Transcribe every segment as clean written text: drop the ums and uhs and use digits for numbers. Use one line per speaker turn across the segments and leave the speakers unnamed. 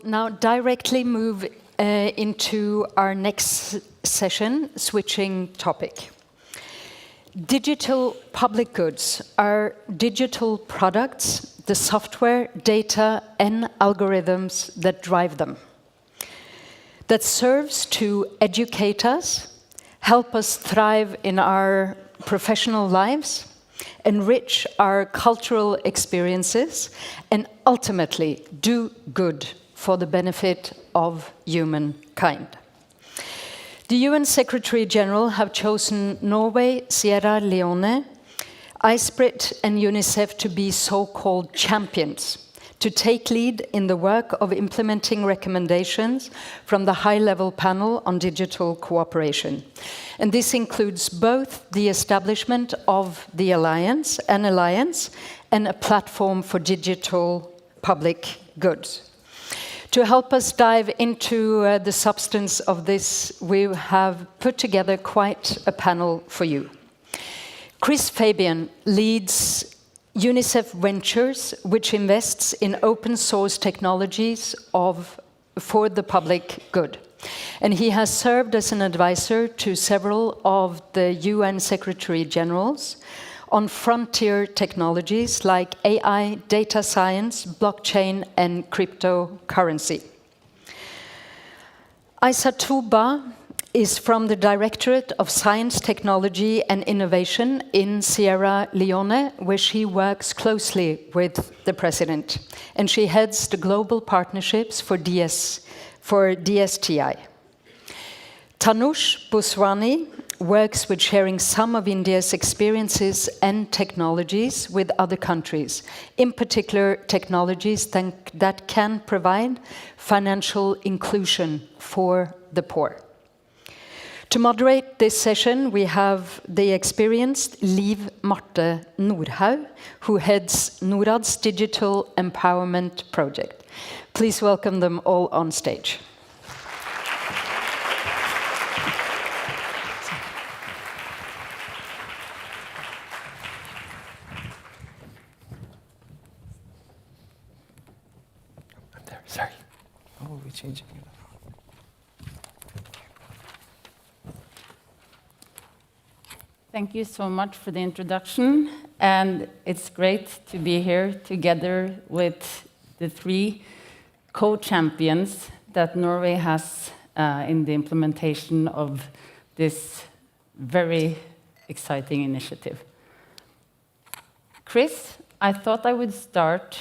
now directly move into our next session, switching topic. Digital public goods are digital products, the software, data, and algorithms that drive them. That serves to educate us, help us thrive in our professional lives, enrich our cultural experiences, and ultimately do good for the benefit of humankind. The UN Secretary General have chosen Norway, Sierra Leone, ISPRIT, and UNICEF to be so-called champions, to take lead in the work of implementing recommendations from the high-level panel on digital cooperation. And this includes both the establishment of the alliance and a platform for digital public goods. To help us dive into the substance of this, we have put together quite a panel for you. Chris Fabian leads UNICEF Ventures, which invests in open source technologies for the public good. And he has served as an advisor to several of the UN Secretary Generals on frontier technologies like AI, data science, blockchain, and cryptocurrency. Isa Touba is from the Directorate of Science, Technology and Innovation in Sierra Leone, where she works closely with the President. And she heads the global partnerships for DSTI. Tanush Buswani works with sharing some of India's experiences and technologies with other countries, in particular technologies that can provide financial inclusion for the poor. To moderate this session, we have the experienced Liv Marte Nordhaug, who heads Norad's Digital Empowerment Project. Please welcome them all on stage.
Sorry. Oh, are we changing it?
Thank you so much for the introduction, and it's great to be here together with the three co-champions that Norway has in the implementation of this very exciting initiative. Chris, I thought I would start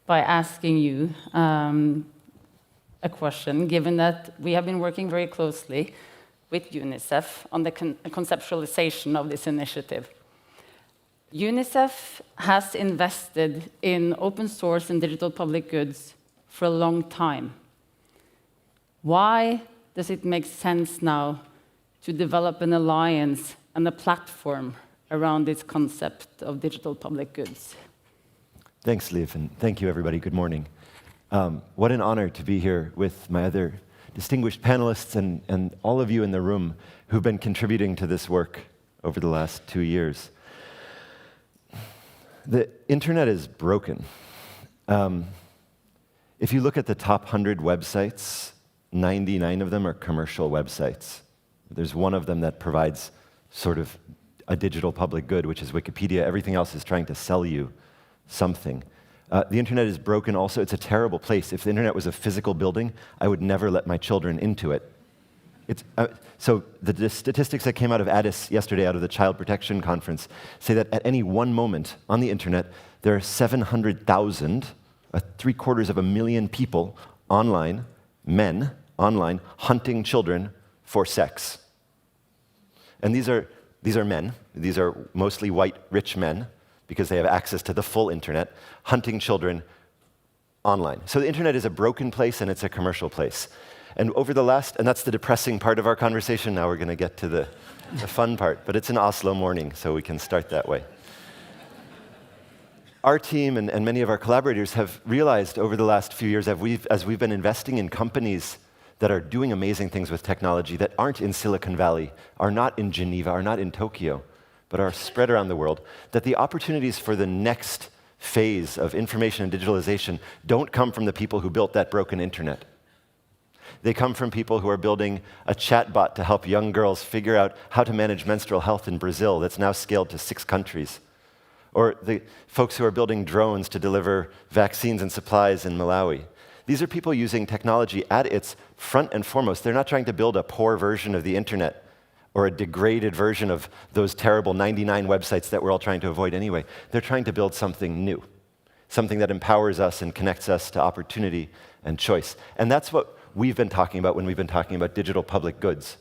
by asking you a question, given that we have been working very closely with UNICEF on the conceptualization of this initiative. UNICEF has invested in open source and digital public goods for a long time. Why does it make sense now to develop an alliance and a platform around this concept of digital public goods?
Thanks, Liv, and thank you, everybody. Good morning. What an honor to be here with my other distinguished panelists and all of you in the room who've been contributing to this work over the last 2 years. The internet is broken. If you look at the top 100 websites, 99 of them are commercial websites. There's one of them that provides sort of a digital public good, which is Wikipedia. Everything else is trying to sell you something. The internet is broken also. It's a terrible place. If the internet was a physical building, I would never let my children into it. So the statistics that came out of Addis yesterday, out of the Child Protection Conference, say that at any one moment on the internet, there are 700,000, 750,000 people online, men online, hunting children for sex. And these are men. These are mostly white, rich men, because they have access to the full internet, hunting children online. So the internet is a broken place and it's a commercial place. And and that's the depressing part of our conversation. Now we're going to get to the fun part. But it's an Oslo morning, so we can start that way. Our team and many of our collaborators have realized over the last few years, as we've been investing in companies that are doing amazing things with technology that aren't in Silicon Valley, are not in Geneva, are not in Tokyo, but are spread around the world, that the opportunities for the next phase of information and digitalization don't come from the people who built that broken internet. They come from people who are building a chatbot to help young girls figure out how to manage menstrual health in Brazil that's now scaled to 6 countries. Or the folks who are building drones to deliver vaccines and supplies in Malawi. These are people using technology at its front and foremost. They're not trying to build a poor version of the internet or a degraded version of those terrible 99 websites that we're all trying to avoid anyway. They're trying to build something new, something that empowers us and connects us to opportunity and choice. And that's what we've been talking about when we've been talking about digital public goods.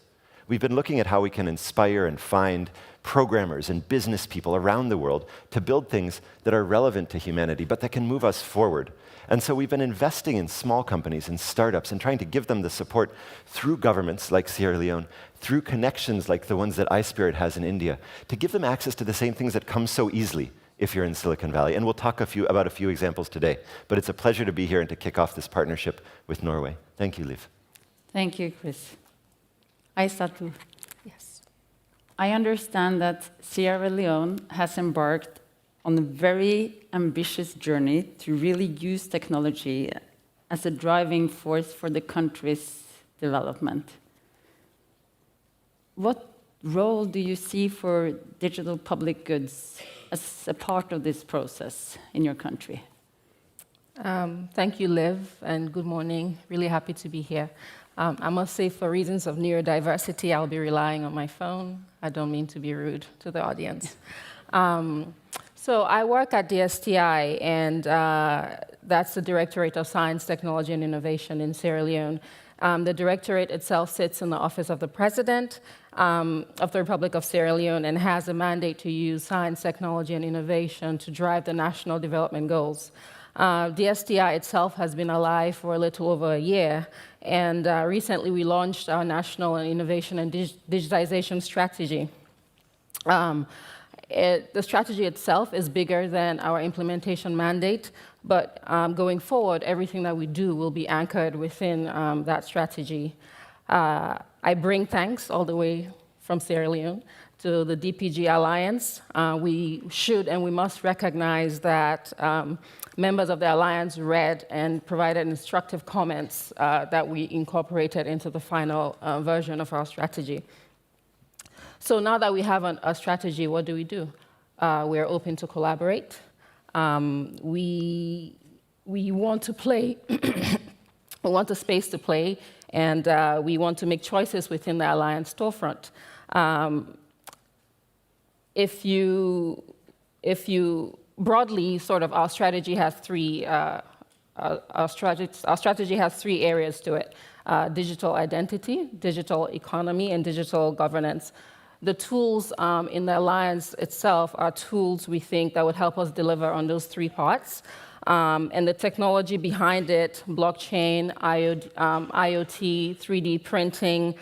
We've been looking at how we can inspire and find programmers and business people around the world to build things that are relevant to humanity, but that can move us forward. And so we've been investing in small companies and startups and trying to give them the support through governments like Sierra Leone, through connections like the ones that iSpirit has in India, to give them access to the same things that come so easily if you're in Silicon Valley. And we'll talk about a few examples today. But it's a pleasure to be here and to kick off this partnership with Norway. Thank you, Liv.
Thank you, Chris. I start to.
Yes.
I understand that Sierra Leone has embarked on a very ambitious journey to really use technology as a driving force for the country's development. What role do you see for digital public goods as a part of this process in your country?
Thank you, Liv, and good morning. Really happy to be here. I must say, for reasons of neurodiversity, I'll be relying on my phone. I don't mean to be rude to the audience. So I work at the STI, and that's the Directorate of Science, Technology, and Innovation in Sierra Leone. The Directorate itself sits in the Office of the President of the Republic of Sierra Leone and has a mandate to use science, technology, and innovation to drive the national development goals. The STI itself has been alive for a little over a year, and recently we launched our National Innovation and Digitization Strategy. The strategy itself is bigger than our implementation mandate, but going forward, everything that we do will be anchored within that strategy. I bring thanks all the way from Sierra Leone to the DPG Alliance. We should and we must recognize that members of the Alliance read and provided instructive comments that we incorporated into the final version of our strategy. So now that we have a strategy, what do? We're open to collaborate. We want to play. We want a space to play, and we want to make choices within the Alliance storefront. If you broadly, sort of, our strategy has three. Our strategy has 3 areas to it: digital identity, digital economy, and digital governance. The tools in the Alliance itself are tools we think that would help us deliver on those 3 parts. And the technology behind it, blockchain, IoT, 3D printing,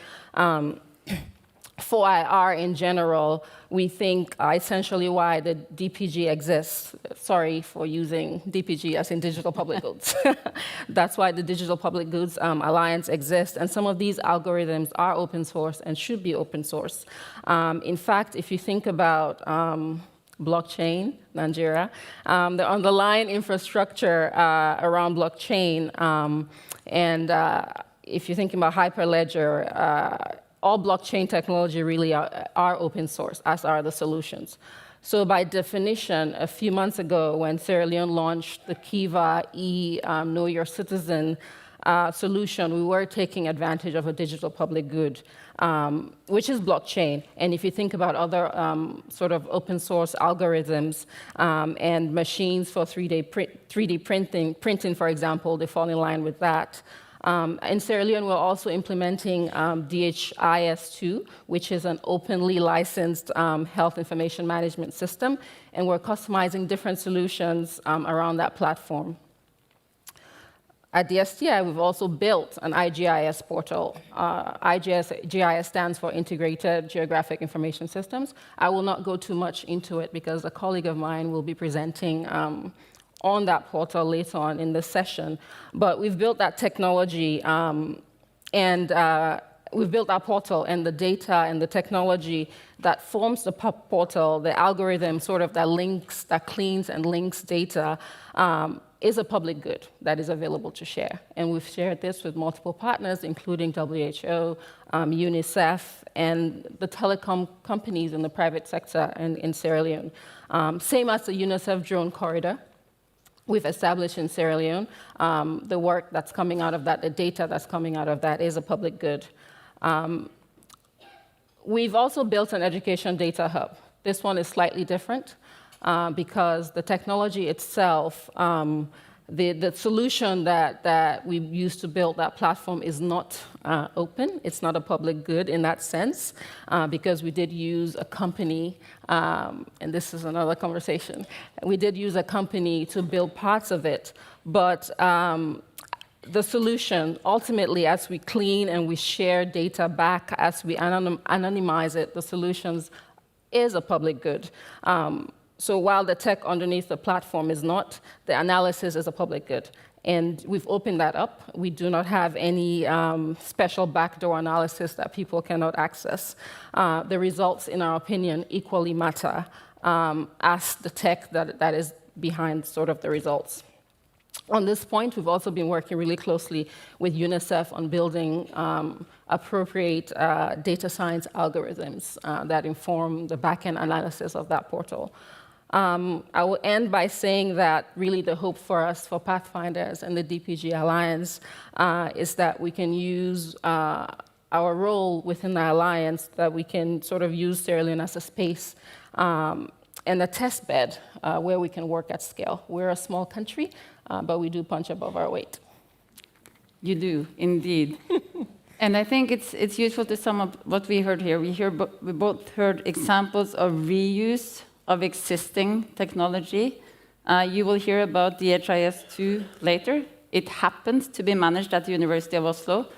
4IR in general, we think are essentially why the DPG exists. Sorry for using DPG as in digital public goods. That's why the Digital Public Goods Alliance exists. And some of these algorithms are open source and should be open source. In fact, if you think about blockchain, Nigeria, the underlying infrastructure around blockchain, and if you're thinking about Hyperledger, all blockchain technology really are open source, as are the solutions. So by definition, a few months ago, when Sierra Leone launched the Kiva Know Your Citizen solution, we were taking advantage of a digital public good, which is blockchain. And if you think about other sort of open source algorithms and machines for 3D printing, for example, they fall in line with that. In Sierra Leone, we're also implementing DHIS2, which is an openly licensed health information management system, and we're customizing different solutions around that platform. At the STI, we've also built an IGIS portal. GIS stands for Integrated Geographic Information Systems. I will not go too much into it because a colleague of mine will be presenting on that portal later on in the session. But we've built that technology, and we've built our portal, and the data and the technology that forms the portal, the algorithm sort of that links, that cleans and links data, is a public good that is available to share. And we've shared this with multiple partners, including WHO, UNICEF, and the telecom companies in the private sector in Sierra Leone. Same as the UNICEF drone corridor we've established in Sierra Leone. The work that's coming out of that, the data that's coming out of that is a public good. We've also built an education data hub. This one is slightly different because the technology itself, the solution that we used to build that platform is not open. It's not a public good in that sense because we did use a company, and this is another conversation. We did use a company to build parts of it, but the solution, ultimately, as we clean and we share data back, as we anonymize it, the solutions is a public good. So while the tech underneath the platform is not, the analysis is a public good. And we've opened that up. We do not have any special backdoor analysis that people cannot access. The results, in our opinion, equally matter as the tech that is behind sort of the results. On this point, we've also been working really closely with UNICEF on building appropriate data science algorithms that inform the back-end analysis of that portal. I will end by saying that really the hope for us, for Pathfinders and the DPG Alliance, is that we can use our role within the Alliance, that we can sort of use Sierra Leone as a space and a test bed where we can work at scale. We're a small country, but we do punch above our weight.
You do, indeed. And I think it's useful to sum up what we heard here. We both heard examples of reuse of existing technology. You will hear about the HIS2 later. It happens to be managed at the University of Oslo.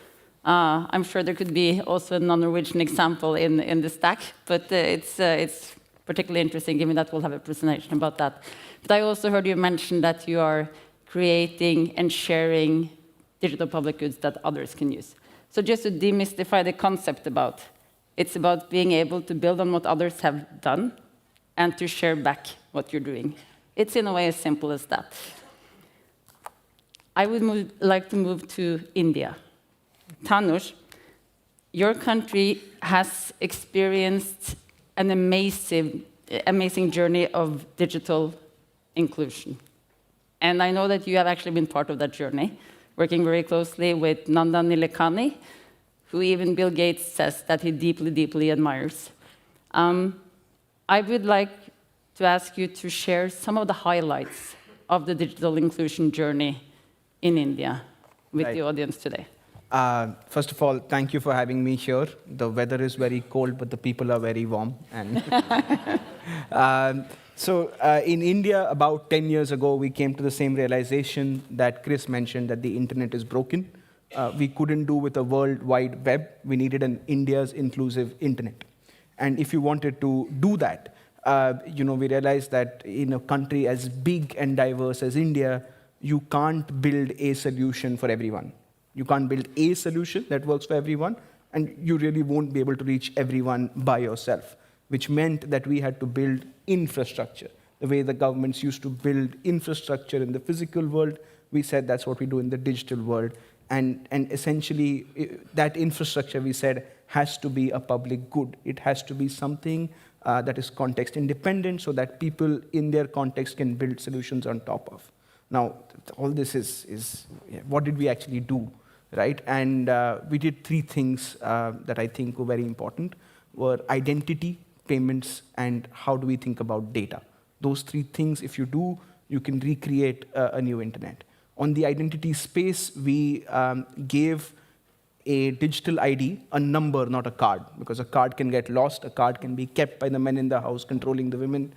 I'm sure there could be also a non-Norwegian example in the stack, but it's particularly interesting given that we'll have a presentation about that. But I also heard you mention that you are creating and sharing digital public goods that others can use. So just to demystify the concept it's about being able to build on what others have done and to share back what you're doing. It's in a way as simple as that. I would like to move to India. Tanush, your country has experienced an amazing journey of digital inclusion. And I know that you have actually been part of that journey, working very closely with Nandan Nilekani, who even Bill Gates says that he deeply, deeply admires. I would like to ask you to share some of the highlights of the digital inclusion journey in India with the audience today.
First of all, thank you for having me here. The weather is very cold, but the people are very warm. And in India, about 10 years ago, we came to the same realization that Chris mentioned, that the internet is broken. We couldn't do with a World Wide Web. We needed an India's inclusive internet. And if you wanted to do that, we realized that in a country as big and diverse as India, you can't build a solution for everyone. You can't build a solution that works for everyone, and you really won't be able to reach everyone by yourself, which meant that we had to build infrastructure. The way the governments used to build infrastructure in the physical world, we said that's what we do in the digital world. And essentially, that infrastructure, we said, has to be a public good. It has to be something that is context independent so that people in their context can build solutions on top of. Now, all this is what did we actually do, right? And we did three things that I think were very important, were identity, payments, and how do we think about data. Those three things, if you do, you can recreate a new internet. On the identity space, we gave a digital ID, a number, not a card, because a card can get lost, a card can be kept by the men in the house controlling the women,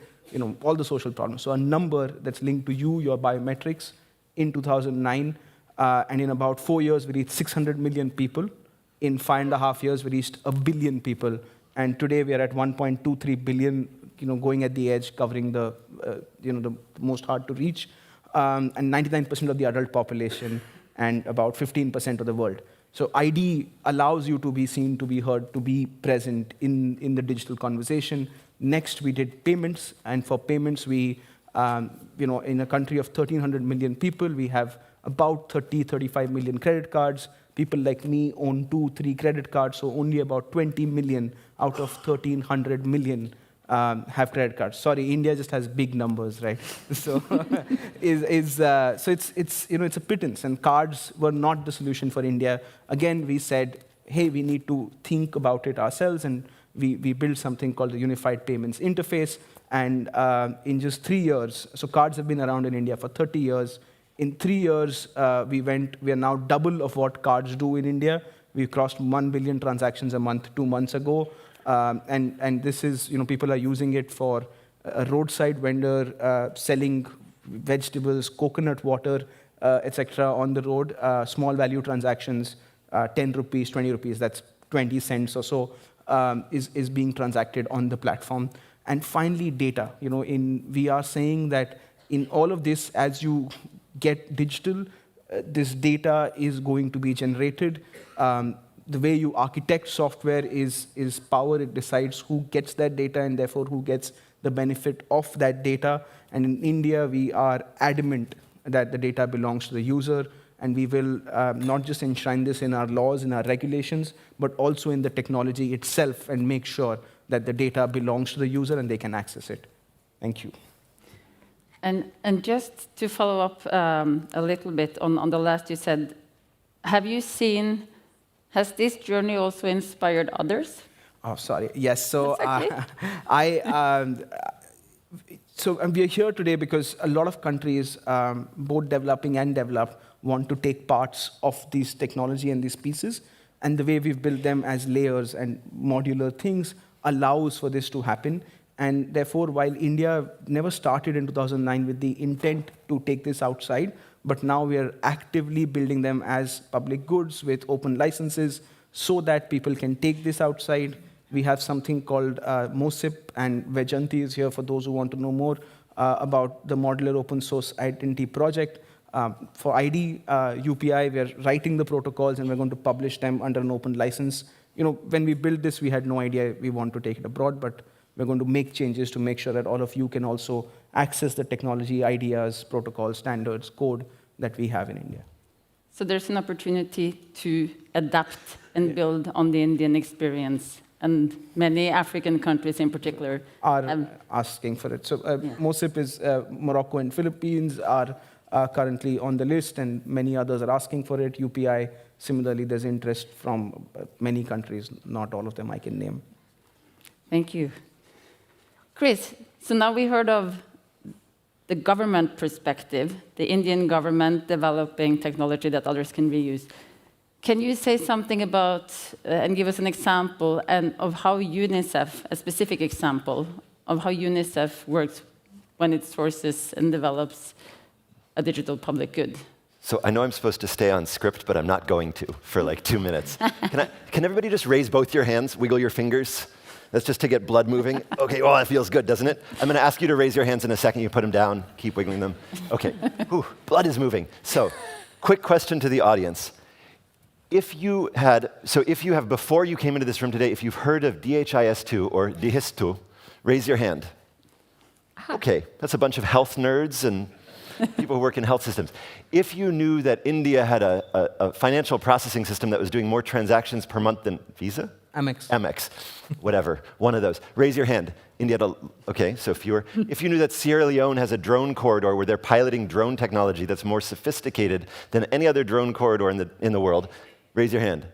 all the social problems. So a number that's linked to you, your biometrics. In 2009, and in about 4 years, we reached 600 million people. In 5.5 years, we reached 1 billion people. And today, we are at 1.23 billion, going at the edge, covering the most hard to reach, and 99% of the adult population, and about 15% of the world. So ID allows you to be seen, to be heard, to be present in the digital conversation. Next, we did payments, and for payments, we, in a country of 1,300 million people, we have about 35 million credit cards. People like me own 2-3 credit cards, so only about 20 million out of 1,300 million have credit cards. Sorry, India just has big numbers, right? So, so it's a pittance, and cards were not the solution for India. Again, we said, hey, we need to think about it ourselves, and we built something called the Unified Payments Interface. And in just 3 years, so cards have been around in India for 30 years. In 3 years, we are now double of what cards do in India. We crossed 1 billion transactions a month 2 months ago. And this is, people are using it for a roadside vendor selling vegetables, coconut water, etc. on the road, small value transactions, 10 rupees, 20 rupees, that's 20 cents or so, is being transacted on the platform. And finally, data. We are saying that in all of this, as you get digital, this data is going to be generated. The way you architect software is power. It decides who gets that data and therefore who gets the benefit of that data. And in India, we are adamant that the data belongs to the user, and we will not just enshrine this in our laws, in our regulations, but also in the technology itself and make sure that the data belongs to the user and they can access it. Thank you.
And just to follow up a little bit on the last you said, has this journey also inspired others?
Oh, sorry. Yes. So
okay.
So we are here today because a lot of countries, both developing and developed, want to take parts of these technology and these pieces. And the way we've built them as layers and modular things allows for this to happen. And therefore, while India never started in 2009 with the intent to take this outside, but now we are actively building them as public goods with open licenses so that people can take this outside. We have something called MOSIP, and Vejanti is here for those who want to know more about the Modular Open Source Identity Project. For ID, UPI, we are writing the protocols and we're going to publish them under an open license. When we built this, we had no idea we want to take it abroad, but we're going to make changes to make sure that all of you can also access the technology, ideas, protocols, standards, code that we have in India.
So there's an opportunity to adapt and build on the Indian experience, and many African countries in particular
are asking for it. So MOSIP is Morocco and Philippines are currently on the list, and many others are asking for it. UPI, similarly, there's interest from many countries, not all of them I can name.
Thank you. Chris, so now we heard of the government perspective, the Indian government developing technology that others can reuse. Can you say something about, and give us an example of how UNICEF, a specific example of how UNICEF works when it sources and develops a digital public good?
So I know I'm supposed to stay on script, but I'm not going to for like 2 minutes. Can everybody just raise both your hands, wiggle your fingers? That's just to get blood moving. Okay, oh, that feels good, doesn't it? I'm going to ask you to raise your hands in a second. You put them down, keep wiggling them. Okay, ooh, blood is moving. So, quick question to the audience. If you have, before you came into this room today, if you've heard of DHIS2 or DHIS2, raise your hand. Okay, that's a bunch of health nerds and people who work in health systems. If you knew that India had a financial processing system that was doing more transactions per month than Visa? Amex, whatever, one of those. Raise your hand. India, okay, so fewer. If you knew that Sierra Leone has a drone corridor where they're piloting drone technology that's more sophisticated than any other drone corridor in the world, raise your hand.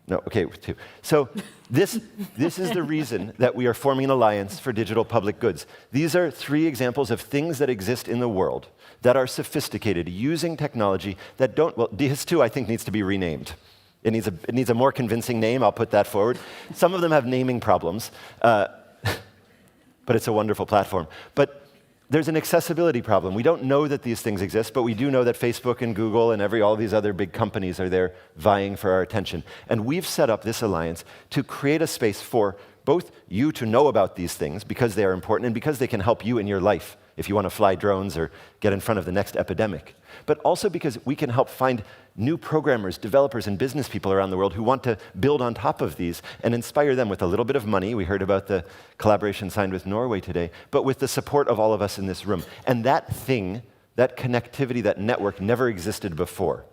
No, okay, 2. So this is the reason that we are forming an alliance for digital public goods. These are 3 examples of things that exist in the world that are sophisticated, using technology that don't, well, DHIS2 I think needs to be renamed. It needs a more convincing name, I'll put that forward. Some of them have naming problems, but it's a wonderful platform. But there's an accessibility problem. We don't know that these things exist, but we do know that Facebook and Google and all these other big companies are there vying for our attention. And we've set up this alliance to create a space for both you to know about these things because they are important and because they can help you in your life. if you want to fly drones or get in front of the next epidemic, but also because we can help find new programmers, developers, and business people around the world who want to build on top of these and inspire them with a little bit of money. We heard about the collaboration signed with Norway today, but with the support of all of us in this room. And that thing, that connectivity, that network never existed before.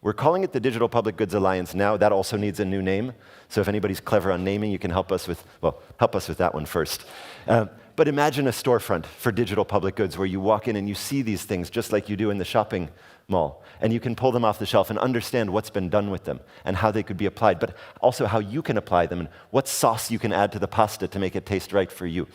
We're calling it the Digital Public Goods Alliance now. That also needs a new name. So if anybody's clever on naming, you can help us with, well, help us with that one first. But imagine a storefront for digital public goods where you walk in and you see these things just like you do in the shopping mall. And you can pull them off the shelf and understand what's been done with them and how they could be applied, but also how you can apply them and what sauce you can add to the pasta to make it taste right for you.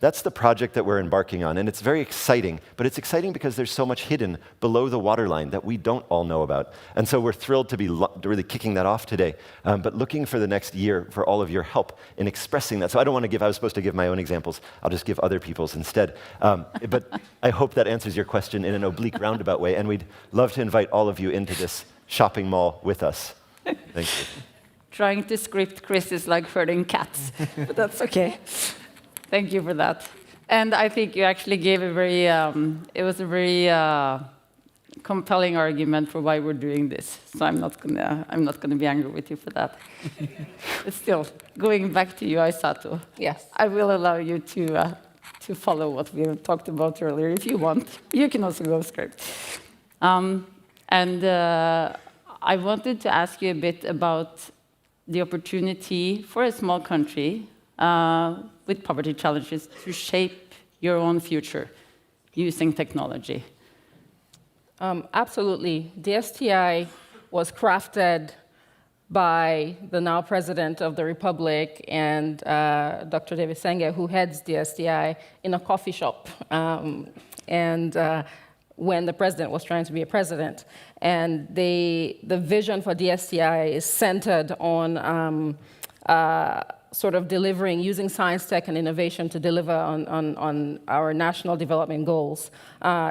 That's the project that we're embarking on, and it's very exciting, but it's exciting because there's so much hidden below the waterline that we don't all know about. And so we're thrilled to be really kicking that off today, but looking for the next year for all of your help in expressing that. So I don't want to give, I was supposed to give my own examples, I'll just give other people's instead. But I hope that answers your question in an oblique roundabout way, and we'd love to invite all of you into this shopping mall with us. Thank you.
Trying to script Chris is like herding cats, but that's okay. Thank you for that. And I think you actually gave a very, it was a very compelling argument for why we're doing this. So I'm not gonna be angry with you for that. But still, going back to you, Aisato.
Yes.
I will allow you to follow what we talked about earlier if you want. You can also go script. I wanted to ask you a bit about the opportunity for a small country with poverty challenges to shape your own future using technology.
Absolutely. DSTI was crafted by the now president of the Republic and Dr. David Senge, who heads DSTI, in a coffee shop. When the president was trying to be a president. And the vision for DSTI is centered on sort of delivering, using science, tech, and innovation to deliver on our national development goals.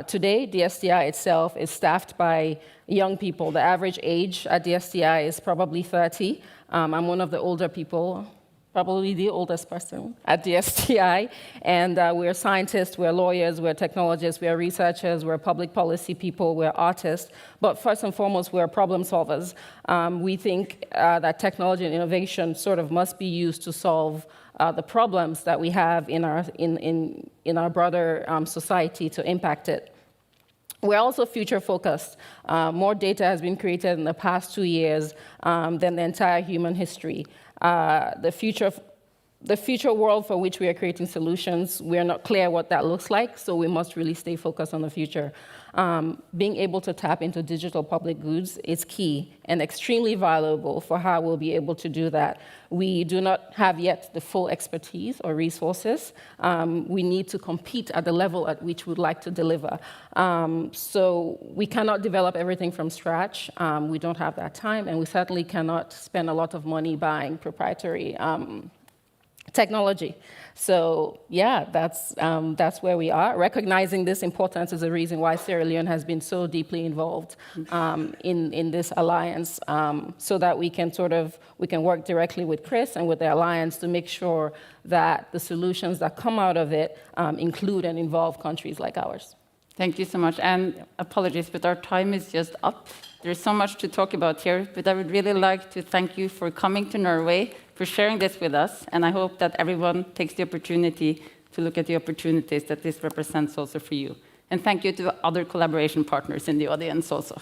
Today, DSTI itself is staffed by young people. The average age at DSTI is probably 30. I'm one of the older people, probably the oldest person at DSTI. And we're scientists, we're lawyers, we're technologists, we're researchers, we're public policy people, we're artists. But first and foremost, we're problem solvers. We think that technology and innovation sort of must be used to solve the problems that we have in our broader society to impact it. We're also future-focused. More data has been created in the past 2 years than the entire human history. The future world for which we are creating solutions, we're not clear what that looks like, so we must really stay focused on the future. Being able to tap into digital public goods is key and extremely valuable for how we'll be able to do that. We do not have yet the full expertise or resources. We need to compete at the level at which we'd like to deliver. So we cannot develop everything from scratch. We don't have that time, and we certainly cannot spend a lot of money buying proprietary technology. So yeah, that's where we are. Recognizing this importance is the reason why Sierra Leone has been so deeply involved in this alliance, so that we can work directly with Chris and with the alliance to make sure that the solutions that come out of it include and involve countries like ours.
Thank you so much, and apologies, but our time is just up. There's so much to talk about here, but I would really like to thank you for coming to Norway, for sharing this with us, and I hope that everyone takes the opportunity to look at the opportunities that this represents also for you. And thank you to other collaboration partners in the audience also.